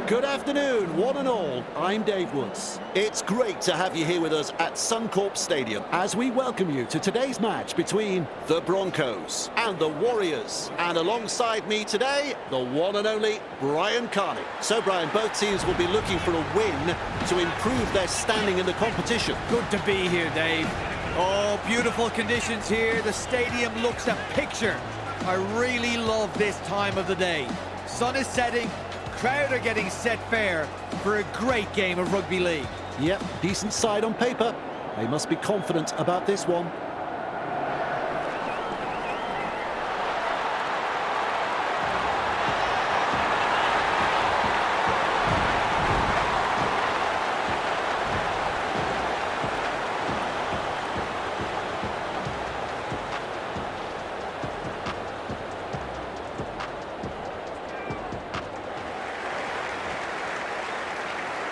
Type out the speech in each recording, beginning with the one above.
Good afternoon, one and all. I'm Dave Woods. It's great to have you here with us at Suncorp Stadium as we welcome you to today's match between the Broncos and the Warriors. And alongside me today, the one and only Brian Carney. So, Brian, both teams will be looking for a win to improve their standing in the competition. Good to be here, Dave. Oh, beautiful conditions here. The stadium looks a picture. I really love this time of the day. Sun is setting. Crowd are getting set fair for a great game of rugby league. Yep, decent side on paper. They must be confident about this one.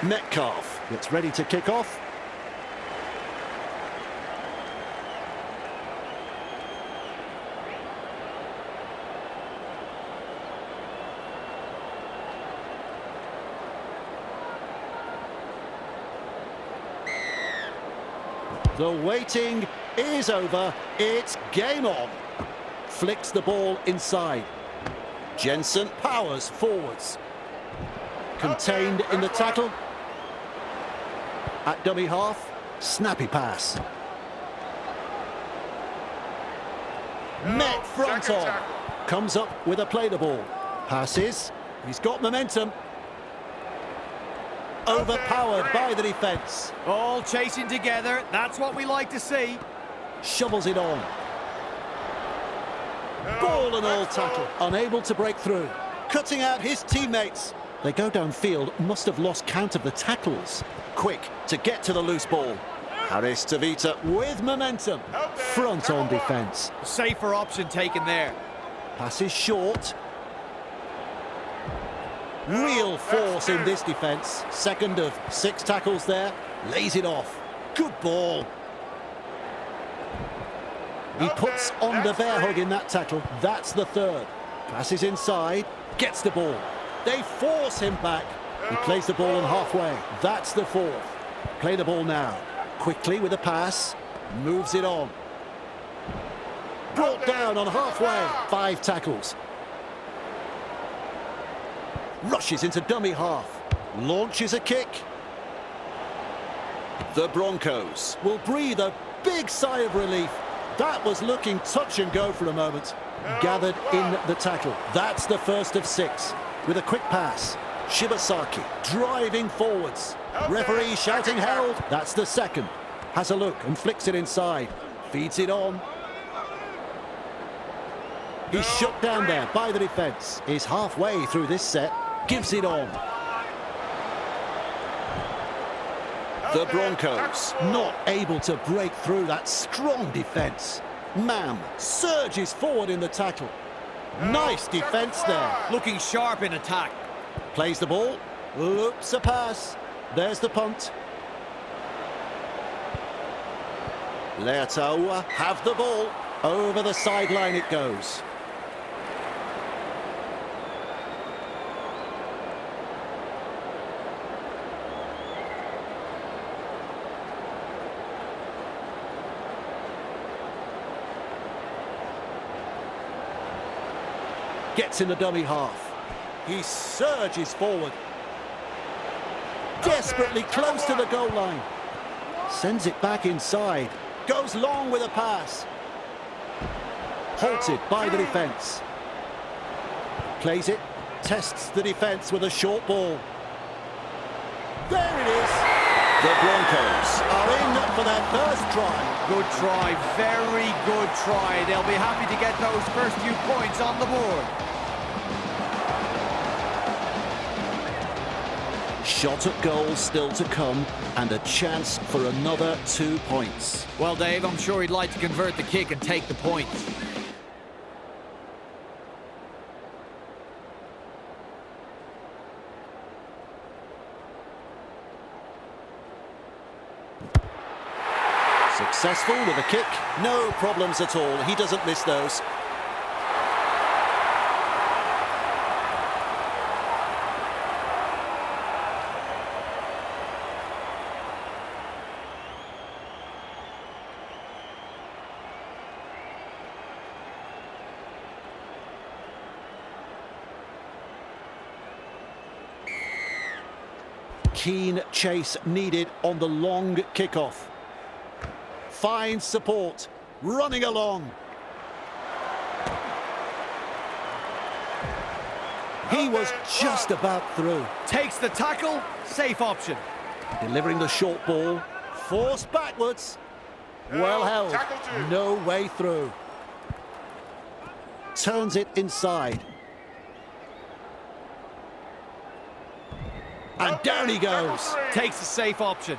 Metcalf gets ready to kick off. The waiting is over. It's game on. Flicks the ball inside. Jensen powers forwards. Contained in the tackle. At dummy half, snappy pass. Met front on. Comes up with a play the ball. Passes. He's got momentum. Overpowered by the defence. All chasing together. That's what we like to see. Shovels it on. Ball and all tackle. Unable to break through. Cutting out his teammates. They go downfield, must have lost count of the tackles. Quick to get to the loose ball. Harris Tavita with momentum. Front on defence. Safer option taken there. Passes short. Real force in this defence. Second of 6 tackles there. Lays it off. Good ball. He puts on the bear hug in that tackle. That's the third. Passes inside. Gets the ball. They force him back. He plays the ball on halfway. That's the fourth. Play the ball now. Quickly with a pass. Moves it on. Brought down on halfway. 5 tackles. Rushes into dummy half. Launches a kick. The Broncos will breathe a big sigh of relief. That was looking touch and go for a moment. Gathered in the tackle. That's the first of 6. With a quick pass. Shibasaki driving forwards. Referee shouting held. That's the second. Has a look and flicks it inside. Feeds it on. He's shut down there by the defence. Is halfway through this set. Gives it on. The Broncos not able to break through that strong defence. Mam surges forward in the tackle. Nice defence there. Looking sharp in attack. Plays the ball. Loops a pass. There's the punt. Leataua have the ball. Over the sideline it goes. Gets in the dummy half. He surges forward. Desperately close to the goal line. Sends it back inside. Goes long with a pass. Halted by the defence. Plays it. Tests the defence with a short ball. There it is. The Broncos are in for their first try. Good try. Very good try. They'll be happy to get those first few points on the board. Shot at goal still to come, and a chance for another 2 points. Well, Dave, I'm sure he'd like to convert the kick and take the points. Successful with a kick. No problems at all. He doesn't miss those. Keen chase needed on the long kickoff. Finds support, running along. He was just about through. Takes the tackle, safe option. Delivering the short ball, forced backwards. Well held, no way through. Turns it inside. And down he goes. Takes the safe option.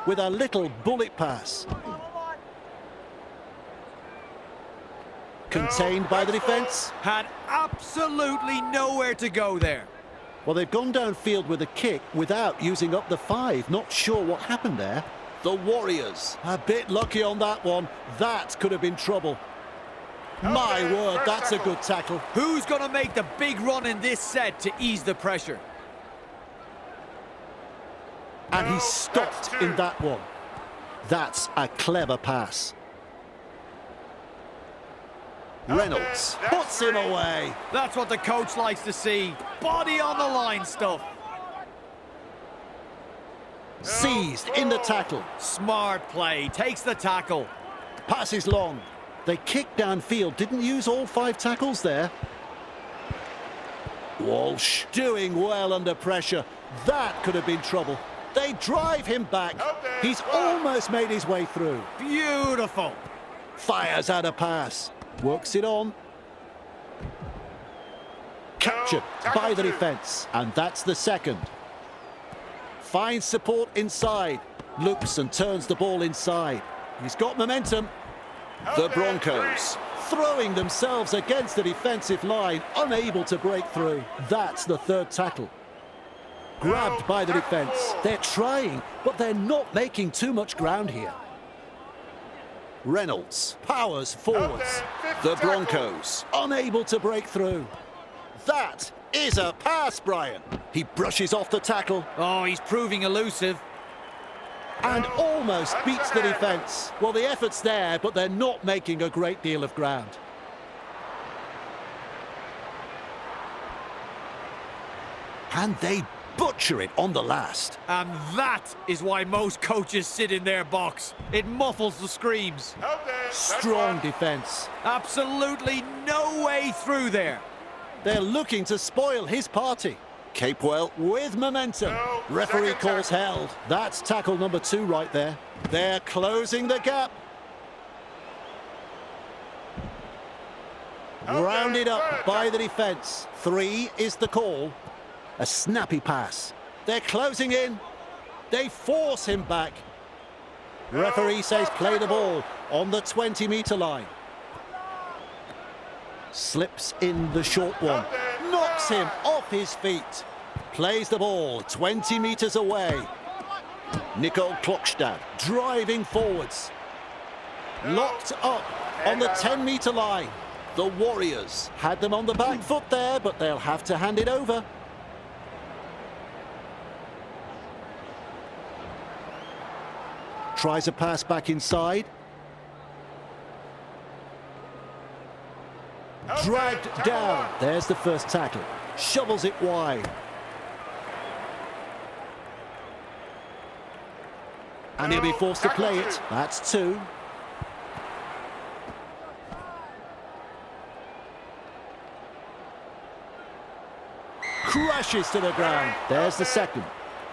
With a little bullet pass. Contained by the defence. Had absolutely nowhere to go there. Well, they've gone downfield with a kick without using up the 5. Not sure what happened there. The Warriors, a bit lucky on that one. That could have been trouble. My word, that's a good tackle. Who's going to make the big run in this set to ease the pressure? And he stopped in that one. That's a clever pass. Reynolds puts him away. That's what the coach likes to see. Body on the line stuff. Seized in the tackle. Smart play, takes the tackle. Pass is long. They kicked downfield, didn't use all 5 tackles there. Walsh doing well under pressure. That could have been trouble. They drive him back. He's almost made his way through. Beautiful. Fires out a pass. Works it on. Captured by the defence. And that's the second. Finds support inside. Looks and turns the ball inside. He's got momentum. The Broncos throwing themselves against the defensive line, unable to break through. That's the third tackle. Grabbed by the defence. They're trying, but they're not making too much ground here. Reynolds powers forwards. The Broncos unable to break through. That is a pass, Brian. He brushes off the tackle. Oh, he's proving elusive. And almost beats the defence. Well, the effort's there, but they're not making a great deal of ground. And they butcher it on the last. And that is why most coaches sit in their box. It muffles the screams. Strong defence. Absolutely no way through there. They're looking to spoil his party. Capewell with momentum. Referee calls held. That's tackle number 2 right there. They're closing the gap. Rounded up by the defence. 3 is the call. A snappy pass. They're closing in. They force him back. Referee says play the ball on the 20-metre line. Slips in the short one. Knocks him off his feet. Plays the ball 20 metres away. Nicole Klokstad driving forwards. Locked up on the 10-metre line. The Warriors had them on the back foot there, but they'll have to hand it over. Tries a pass back inside. Dragged down. There's the first tackle. Shovels it wide. And he'll be forced to play it. That's 2. Crashes to the ground. There's the second.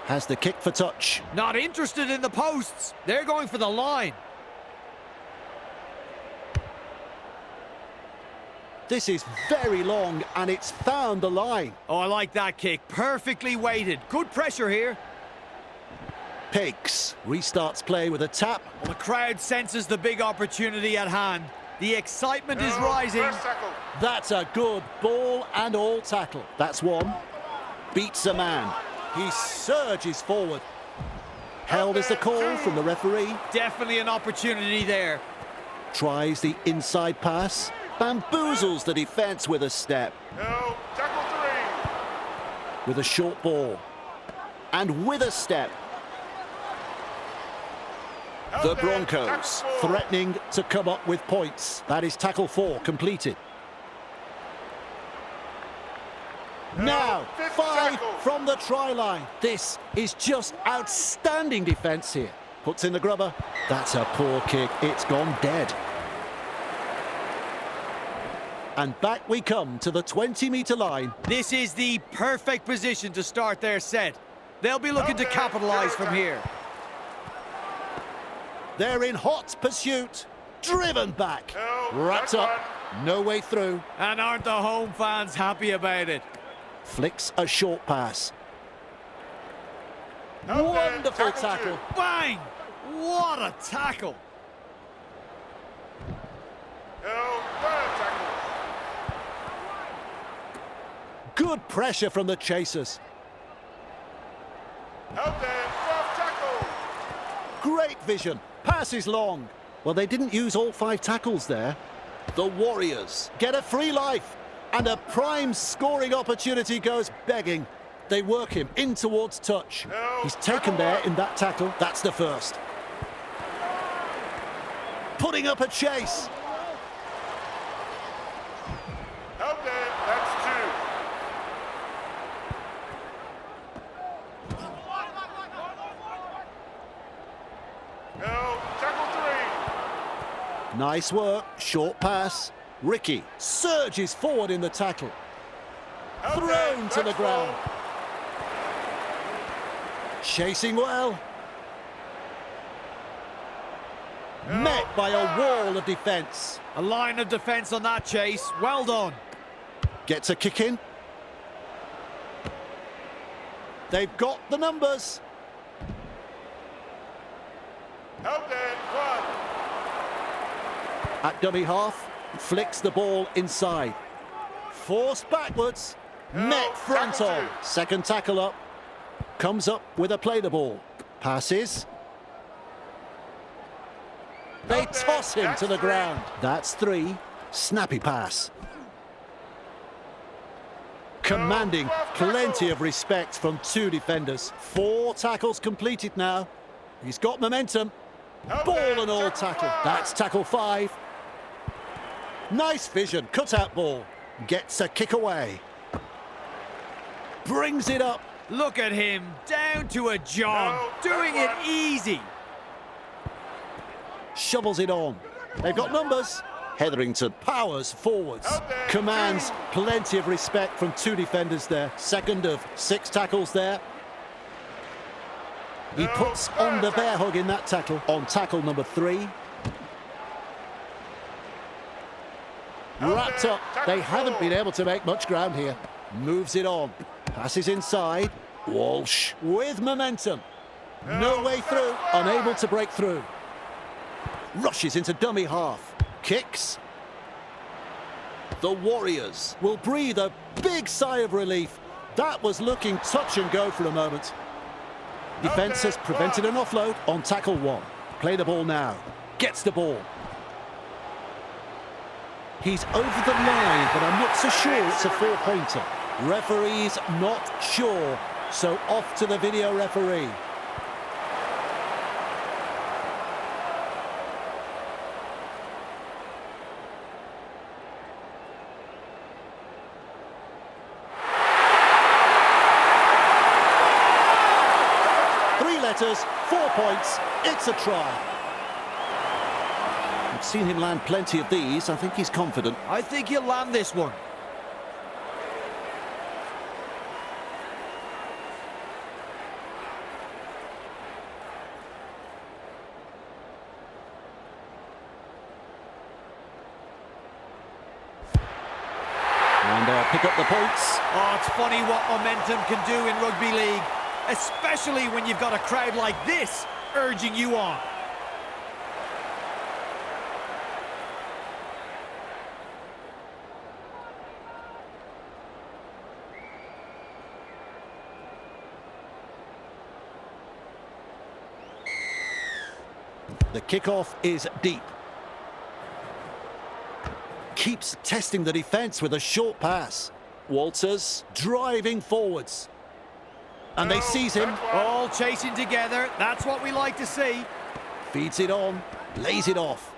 Has the kick for touch. Not interested in the posts. They're going for the line. This is very long, and it's found the line. Oh, I like that kick. Perfectly weighted. Good pressure here. Pigs restarts play with a tap. Well, the crowd senses the big opportunity at hand. The excitement is rising. That's a good ball and all tackle. That's 1. Beats a man. He surges forward. Held is the call from the referee. Definitely an opportunity there. Tries the inside pass. Bamboozles the defence with a step. Tackle 3. With a short ball. And with a step. The Broncos threatening to come up with points. That is tackle 4 completed. Now, fifth 5 tackle. from the try line. This is just outstanding defence here. Puts in the grubber. That's a poor kick. It's gone dead. And back we come to the 20-metre line. This is the perfect position to start their set. They'll be looking to capitalise from here. They're in hot pursuit. Driven back. No, Wrapped that's up. No way through. And aren't the home fans happy about it? Flicks a short pass. Out there, Wonderful tackle tackle. two. Bang! What a tackle! No, third tackle. Good pressure from the chasers. Out there, fourth tackle. Great vision. Pass is long. Well, they didn't use all 5 tackles there. The Warriors get a free life. And a prime scoring opportunity goes begging. They work him in towards touch. No, He's taken tackle there one. in that tackle. That's the first. Putting up a chase. Out there, that's two. No, tackle three. Nice work. Short pass. Ricky surges forward in the tackle. Out there, Thrown to the that's ground. four. Chasing well. No, Met by a wall of defence. A line of defence on that chase. Well done. Gets a kick in. They've got the numbers. Out there, one. At dummy half, flicks the ball inside. Forced backwards. No, Met front tackle on. two. Second tackle up. Comes up with a play the ball. Passes. They Out there, toss him that's to the three. ground. That's 3. Snappy pass. Commanding fourth plenty tackle. of respect from 2 defenders. 4 tackles completed now. He's got momentum. Out Ball there, and all tackle tackle. five. That's tackle 5. Nice vision. Cut out ball. Gets a kick away. Brings it up. Look at him, down to a jog, No, doing it that's one. easy. Shovels it on. They've got numbers. Hetherington powers forwards. Out there, Commands two. plenty of respect from 2 defenders there. Second of 6 tackles there. He No, puts on the third bear hug in that tackle. On tackle number 3. Out Wrapped there, up. tackle They haven't four. been able to make much ground here. Moves it on. Passes inside. Walsh with momentum. No No, way that's through. fine. Unable to break through. Rushes into dummy half. Kicks. The Warriors will breathe a big sigh of relief. That was looking touch and go for a moment. Defence has prevented an offload on tackle 1. Play the ball now. Gets the ball. He's over the line, but I'm not so sure it's a 4-pointer. Referee's not sure, so off to the video referee. Three letters, 4 points, it's a try. I've seen him land plenty of these. I think he's confident. I think he'll land this one. And they'll pick up the points. Oh, it's funny what momentum can do in rugby league, especially when you've got a crowd like this urging you on. The kickoff is deep. Keeps testing the defence with a short pass. Walters driving forwards. And they seize him. All chasing together, that's what we like to see. Feeds it on. Lays it off.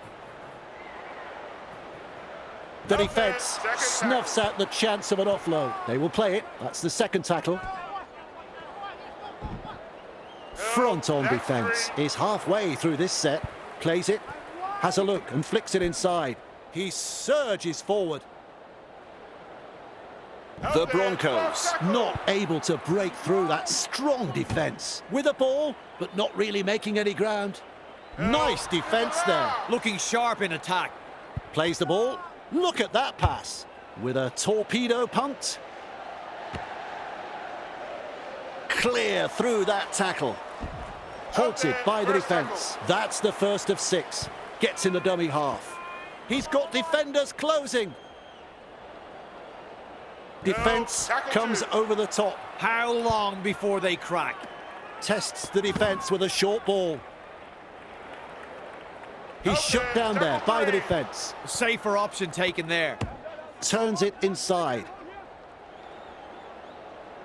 The defence snuffs out the chance of an offload. They will play it. That's the second tackle. Front on defence is halfway through this set. Plays it, has a look and flicks it inside. He surges forward. The Broncos not able to break through that strong defence. With a ball, but not really making any ground. Nice defence there. Looking sharp in attack. Plays the ball. Look at that pass. With a torpedo punt. Clear through that tackle. Halted by the defence. That's the first of 6. Gets in the dummy half. He's got defenders closing. Defence comes over the top. How long before they crack? Tests the defence with a short ball. He's shut down there by the defence. Safer option taken there. Turns it inside.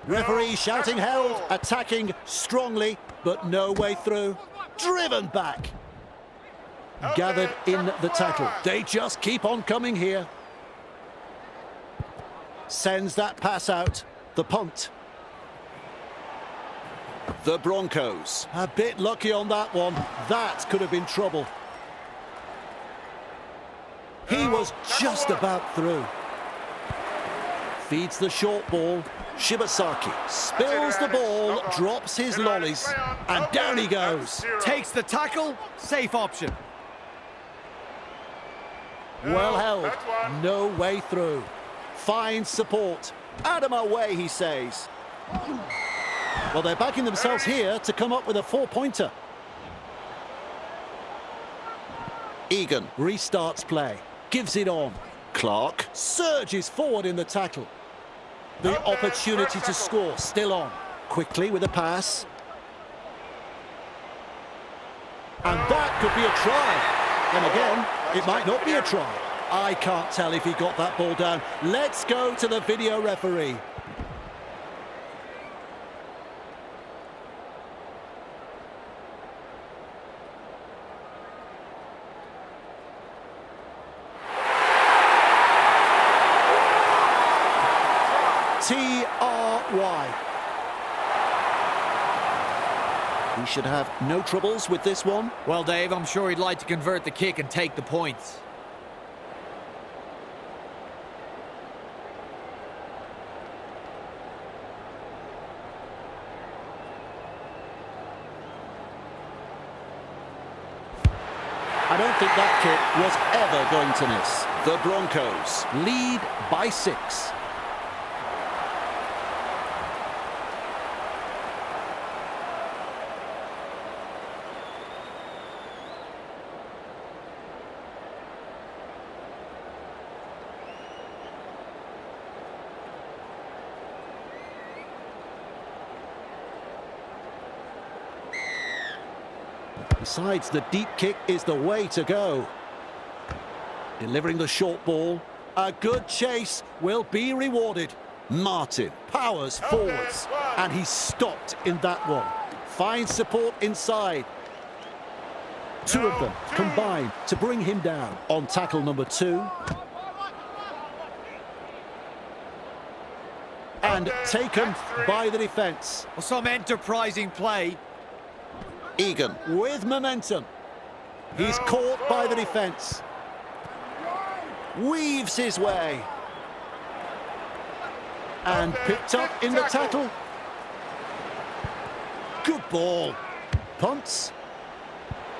Referee shouting held, attacking strongly, but no way through. Driven back. Gathered in the tackle. They just keep on coming here. Sends that pass out. The punt. The Broncos. A bit lucky on that one. That could have been trouble. He was just about through. Feeds the short ball. Shibasaki spills the ball, drops his lollies, and down he goes. Takes the tackle, safe option. Well held, no way through. Finds support. Out of my way, he says. Well, they're backing themselves here to come up with a 4-pointer. Egan restarts play. Gives it on. Clark surges forward in the tackle. The opportunity to score still on. Quickly with a pass. And that could be a try. And again, it might not be a try. I can't tell if he got that ball down. Let's go to the video referee. TRY. He should have no troubles with this one. Well, Dave, I'm sure he'd like to convert the kick and take the points. I don't think that kick was ever going to miss. The Broncos lead by 6. Decides the deep kick is the way to go. Delivering the short ball. A good chase will be rewarded. Martin powers forwards. And he's stopped in that one. Finds support inside. 2 of them combine to bring him down on tackle number 2. And taken by the defence. Well, some enterprising play. Egan with momentum. He's caught by the defence. Weaves his way. And picked up in the tackle. Good ball. Punts.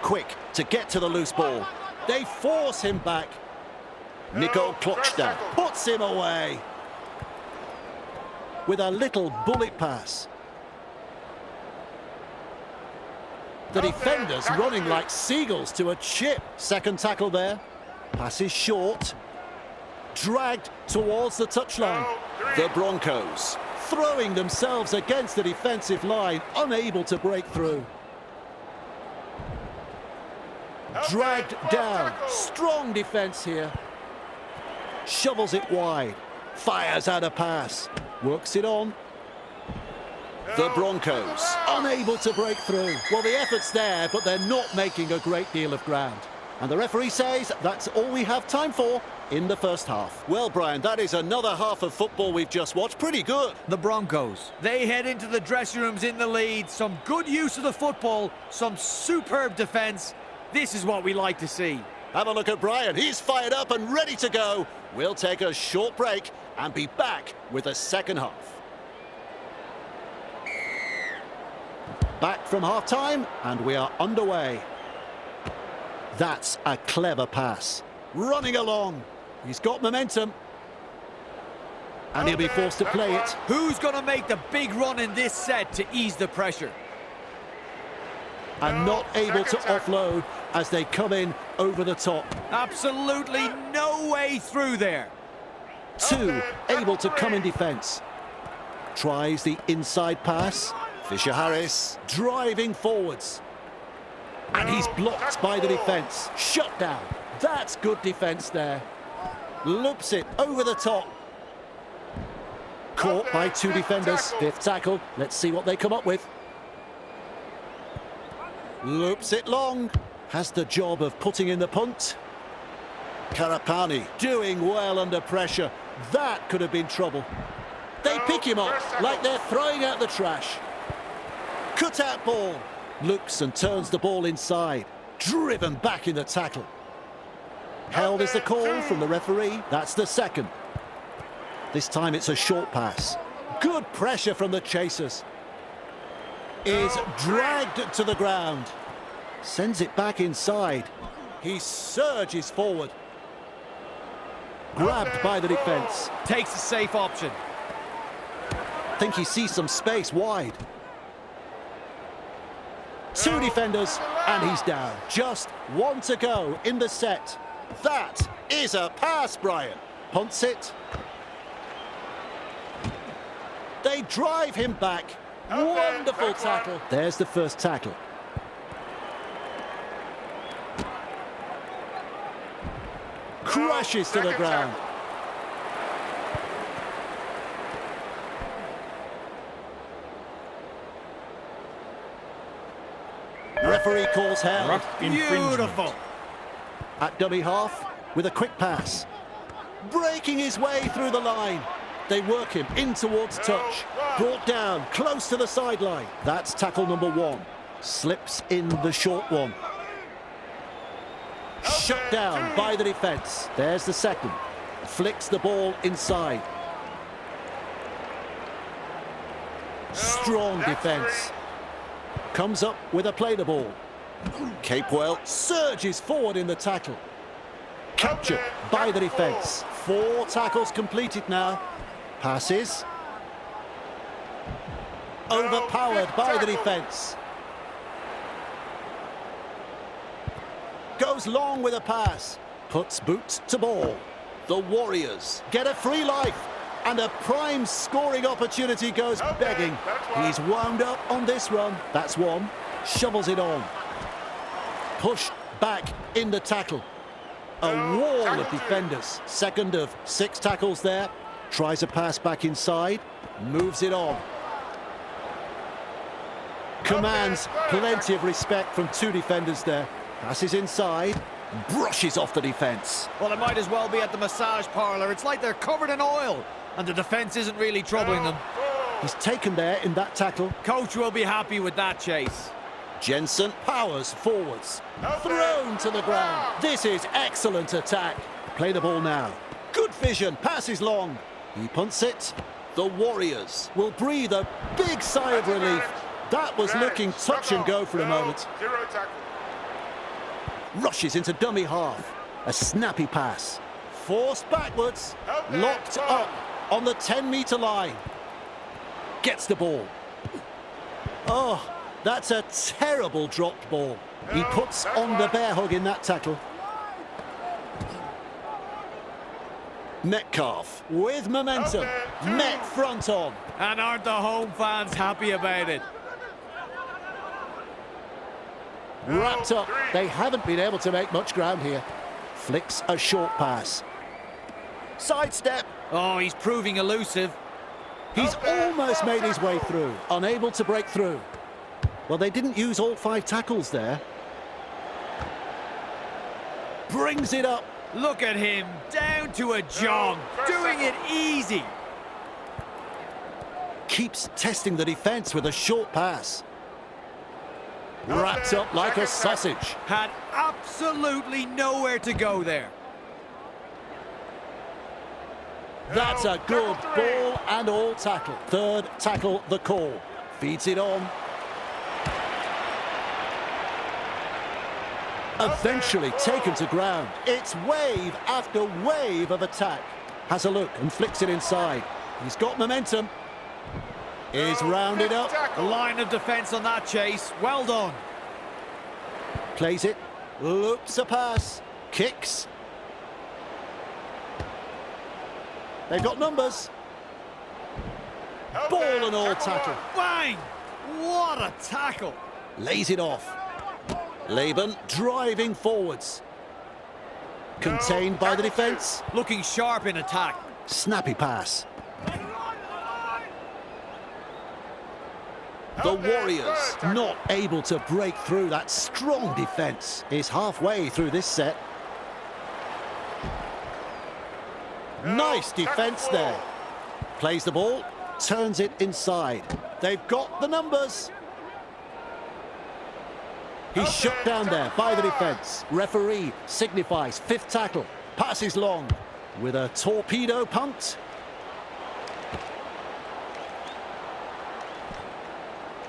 Quick to get to the loose ball. They force him back. Nico Klokstad puts him away. With a little bullet pass. The defenders running like seagulls to a chip. Second tackle there. Passes short. Dragged towards the touchline. The Broncos throwing themselves against the defensive line, unable to break through. Dragged down. Strong defence here. Shovels it wide. Fires out a pass. Works it on. The Broncos unable to break through. Well, the effort's there, but they're not making a great deal of ground. And the referee says that's all we have time for in the first half. Well, Brian, that is another half of football we've just watched. Pretty good. The Broncos, they head into the dressing rooms in the lead. Some good use of the football, some superb defence. This is what we like to see. Have a look at Brian. He's fired up and ready to go. We'll take a short break and be back with the second half. Back from half-time, and we are underway. That's a clever pass. Running along. He's got momentum. And he'll be forced to play it. Who's going to make the big run in this set to ease the pressure? And not able to offload as they come in over the top. Absolutely no way through there. Two able to come in defence. Tries the inside pass. Fisher-Harris driving forwards. And he's blocked by the defence. Shut down. That's good defence there. Loops it over the top. Caught by two defenders. Fifth tackle. Let's see what they come up with. Loops it long. Has the job of putting in the punt. Karapani doing well under pressure. That could have been trouble. They pick him up like they're throwing out the trash. Cut out ball. Looks and turns the ball inside. Driven back in the tackle. Held is the call from the referee. That's the second. This time it's a short pass. Good pressure from the chasers. Is dragged to the ground. Sends it back inside. He surges forward. Grabbed by the defence. Takes a safe option. Think he sees some space wide. Two defenders and he's down. Just one to go in the set. That is a pass, Brian. Punts it. They drive him back. Wonderful tackle. There's the first tackle. Crashes to the ground. Referee calls held. Beautiful. At dummy half with a quick pass. Breaking his way through the line. They work him in towards touch. Brought down close to the sideline. That's tackle number one. Slips in the short one. Shut down by the defence. There's the second. Flicks the ball inside. Strong defence. Comes up with a play the ball. Capewell surges forward in the tackle. Captured by the defence. 4 tackles completed now. Passes. Overpowered by the defence. Goes long with a pass. Puts boot to ball. The Warriors get a free life. And a prime scoring opportunity goes begging. He's wound up on this run. That's one. Shovels it on. Pushed back in the tackle. A wall of defenders. Second of 6 tackles there. Tries a pass back inside. Moves it on. Commands plenty of respect from 2 defenders there. Passes inside. Brushes off the defence. Well, it might as well be at the massage parlour. It's like they're covered in oil. And the defence isn't really troubling them. He's taken there in that tackle. Coach will be happy with that chase. Jensen powers forwards. Thrown to the ground. This is excellent attack. Play the ball now. Good vision. Passes long. He punts it. The Warriors will breathe a big sigh of relief. That was looking touch and go for a moment. Rushes into dummy half. A snappy pass. Forced backwards. Locked up on the 10-metre line. Gets the ball. Oh, that's a terrible dropped ball. He puts on the bear hug in that tackle. Metcalf with momentum. Met front on. And aren't the home fans happy about it? Wrapped up. They haven't been able to make much ground here. Flicks a short pass. Sidestep. Oh, he's proving elusive. He's almost made his way through. Unable to break through. Well, they didn't use all 5 tackles there. brings it up. Look at him, down to a jog, doing it easy. Keeps testing the defence with a short pass. Wrapped up like a sausage. Had absolutely nowhere to go there. That's a good ball and all tackle. Third tackle the call. Feeds it on. Eventually taken to ground. It's wave after wave of attack. Has a look and flicks it inside. He's got momentum. Is rounded up. A line of defence on that chase. Well done. Plays it. Loops a pass. Kicks. They've got numbers. Ball and all tackle. Bang! What a tackle. Lays it off. Laban driving forwards. Contained by the defence. Looking sharp in attack. Snappy pass. The Warriors not able to break through that strong defence. Is halfway through this set. Nice defence there. Plays the ball, turns it inside. They've got the numbers. He's shut down there by the defence. Referee signifies fifth tackle. Passes long with a torpedo punt.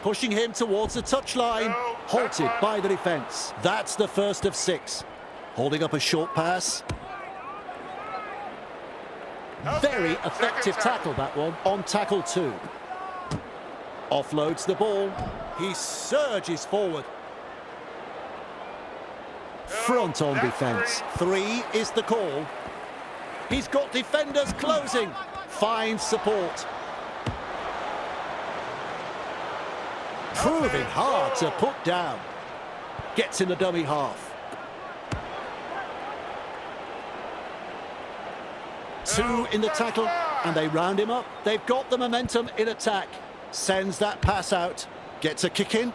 Pushing him towards the touchline. Halted by the defence. That's the first of 6. Holding up a short pass. Very effective tackle, that one, on tackle 2. Offloads the ball. He surges forward. Front on defence. 3 is the call. He's got defenders closing. Finds support. Proving hard to put down. Gets in the dummy half. 2 in the tackle, and they round him up. They've got the momentum in attack. Sends that pass out. Gets a kick in.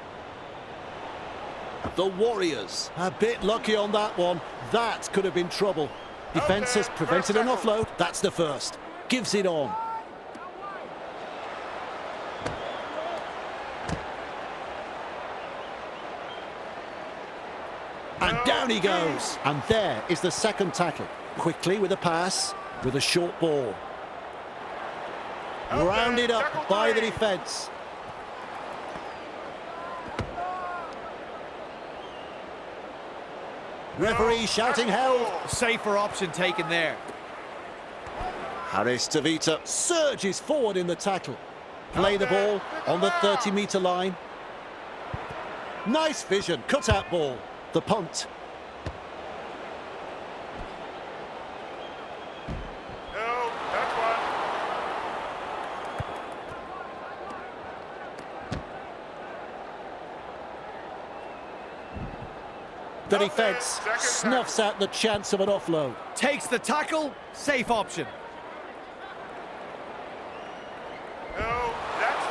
The Warriors a bit lucky on that one. That could have been trouble. Defence has prevented an offload. That's the first. Gives it on. And down he goes. And there is the second tackle. Quickly with a pass, with a short ball. Rounded up by the defence. Referee shouting held. Safer option taken there. Harris Tavita surges forward in the tackle. Play the ball on the 30-metre line. Nice vision, cut-out ball. The punt. No, that's one. The defence snuffs out the chance of an offload. Takes the tackle, safe option. No, that's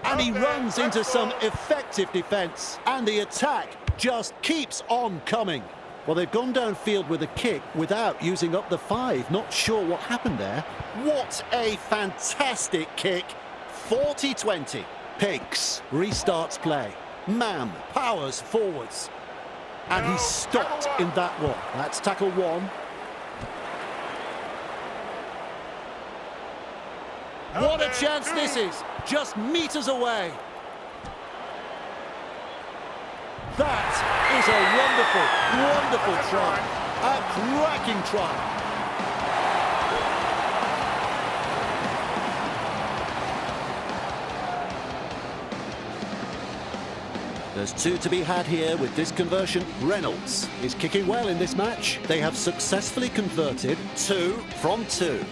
3. And he runs into some effective defence. And the attack just keeps on coming. Well, they've gone downfield with a kick without using up the 5. Not sure what happened there. What a fantastic kick. 40-20. Pigs restarts play. Mam powers forwards. And he's stopped in that one. That's tackle 1. What a chance this is. Just meters away. That is a wonderful, wonderful try. A cracking try. There's 2 to be had here with this conversion. Reynolds is kicking well in this match. They have successfully converted 2 from 2.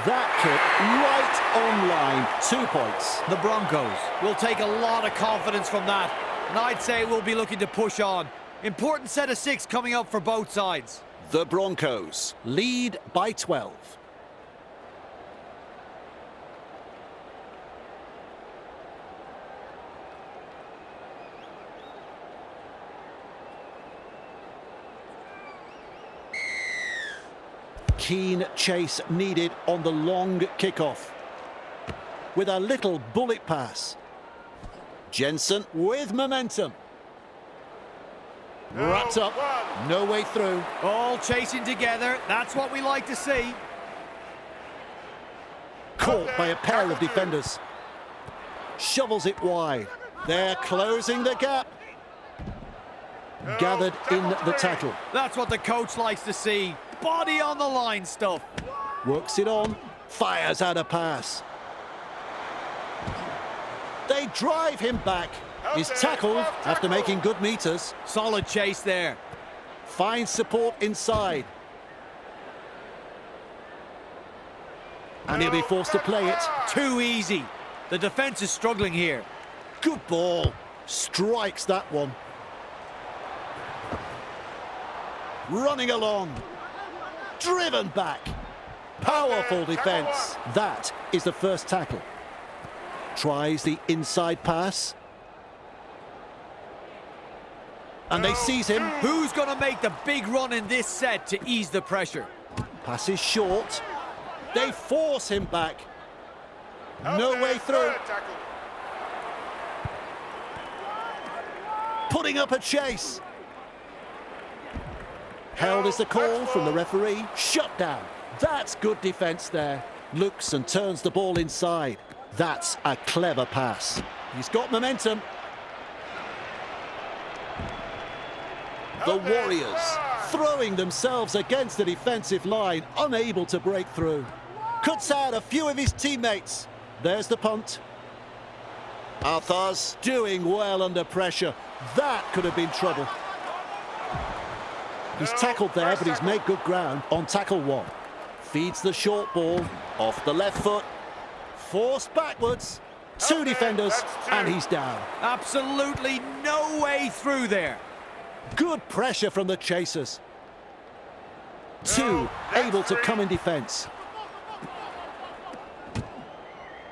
That kick right on line. 2 points. The Broncos will take a lot of confidence from that. And I'd say we'll be looking to push on. Important set of 6 coming up for both sides. The Broncos lead by 12. Keen chase needed on the long kickoff. With a little bullet pass. Jensen with momentum. Wrapped up, no way through. All chasing together, that's what we like to see. Caught by a pair of defenders. Shovels it wide. They're closing the gap. Gathered in the tackle. That's what the coach likes to see. Body on the line stuff. Works it on, fires out a pass. They drive him back. He's tackled after making good meters. Solid chase there. Finds support inside. And he'll be forced to play it. Too easy. The defense is struggling here. Good ball. Strikes that one. Running along. Driven back. Powerful defense. That is the first tackle. Tries the inside pass. And they seize him. Who's going to make the big run in this set to ease the pressure? Pass is short. They force him back. No way through. Putting up a chase. Held is the call from the referee. Shut down. That's good defense there. Looks and turns the ball inside. That's a clever pass. He's got momentum. The Warriors throwing themselves against the defensive line, unable to break through. Cuts out a few of his teammates. There's the punt. Arthur's doing well under pressure. That could have been trouble. He's tackled there, but he's made good ground on tackle one. Feeds the short ball off the left foot. Forced backwards. Two defenders, and he's down. Absolutely no way through there. Good pressure from the chasers. Two able to come in defence.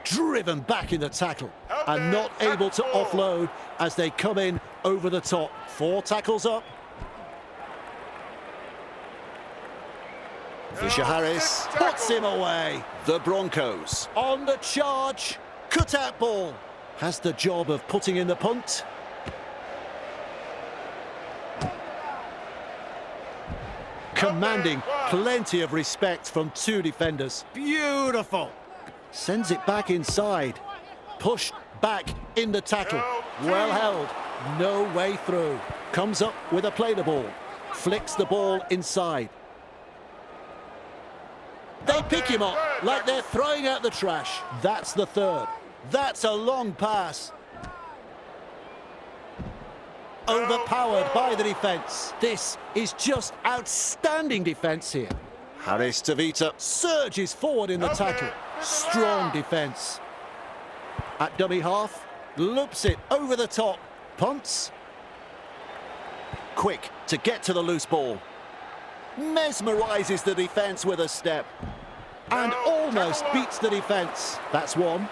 Driven back in the tackle and not able to offload as they come in over the top. 4 tackles up. Fisher-Harris puts him away. The Broncos on the charge. Cut-out ball. Has the job of putting in the punt. Commanding plenty of respect from 2 defenders. Beautiful. Sends it back inside. Pushed back in the tackle. Well held. No way through. Comes up with a play the ball. Flicks the ball inside. They pick him up like they're throwing out the trash. That's the third. That's a long pass. Overpowered by the defence. This is just outstanding defence here. Harris Tavita surges forward in the tackle. Strong defence. At dummy half, loops it over the top. Punts. Quick to get to the loose ball. Mesmerises the defence with a step. And almost beats the defence. That's one.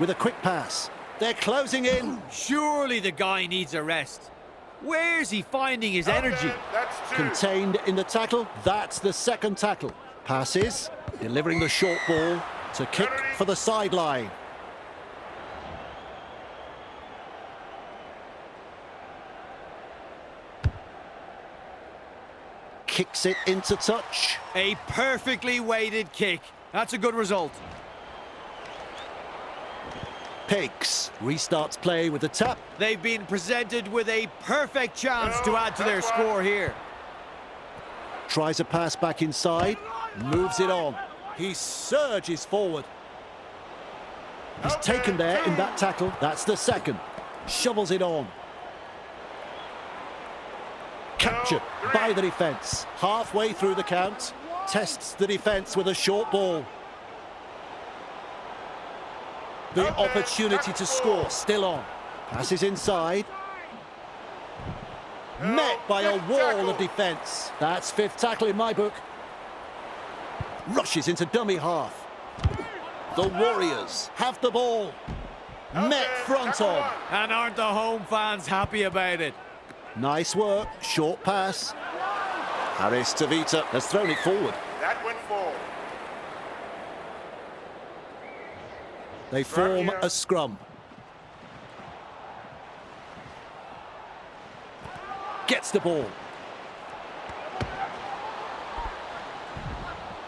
With a quick pass. They're closing in. Surely the guy needs a rest. Where's he finding his energy? Contained in the tackle. That's the second tackle. Passes. Delivering the short ball to kick for the sideline. Kicks it into touch. A perfectly weighted kick. That's a good result. Pigs restarts play with the tap. They've been presented with a perfect chance to add to their score here. Tries a pass back inside. Moves it on. He surges forward. He's taken there in that tackle. That's the second. Shovels it on. Captured by the defence. Halfway through the count. Tests the defence with a short ball. The opportunity to score still on. Passes inside. met by a wall tackle. of defence. That's fifth tackle in my book. Rushes into dummy half. The Warriors have the ball. Met front tackle on. one. And aren't the home fans happy about it? Nice work, short pass. Harris Tavita has thrown it forward. That went full. They form here. a scrum. Gets the ball.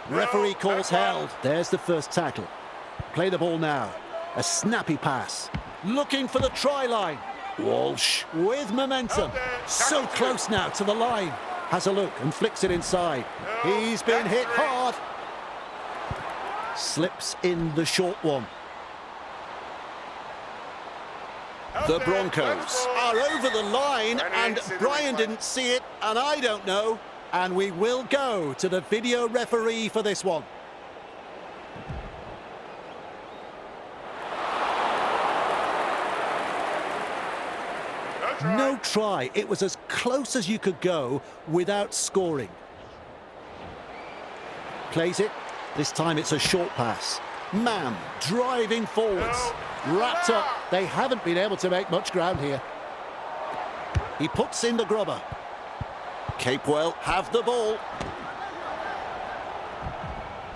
Referee calls that's one. held. There's the first tackle. Play the ball now. A snappy pass. Looking for the try line. Walsh with momentum. So close now to the line. Has a look and flicks it inside. He's been that's hit three. hard. Slips in the short one. The Broncos are over the line, and Brian didn't see it, and I don't know. And we will go to the video referee for this one. No try. It was as close as you could go without scoring. Plays it. This time it's a short pass. Mam driving forwards. Wrapped up. They haven't been able to make much ground here. He puts in the grubber. Capewell have the ball.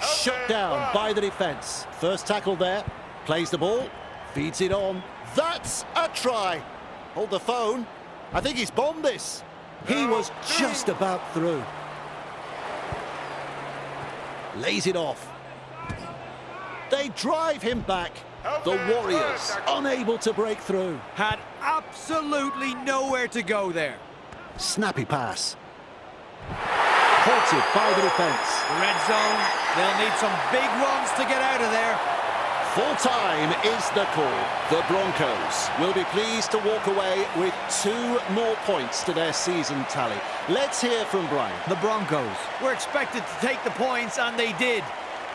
Shut down by the defence. First tackle there. Plays the ball. Feeds it on. That's a try. Hold the phone. I think he's bombed this. He was just about through. Lays it off. They drive him back. The Warriors unable to break through. Had absolutely nowhere to go there. Snappy pass. Halted by the defence. The red zone, they'll need some big ones to get out of there. Full time is the call. The Broncos will be pleased to walk away with 2 more points to their season tally. Let's hear from Brian. The Broncos were expected to take the points, and they did.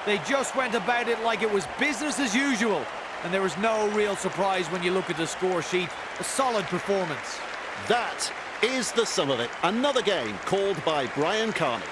They just went about it like it was business as usual. And there was no real surprise when you look at the score sheet. A solid performance. That is the sum of it. Another game called by Brian Carney.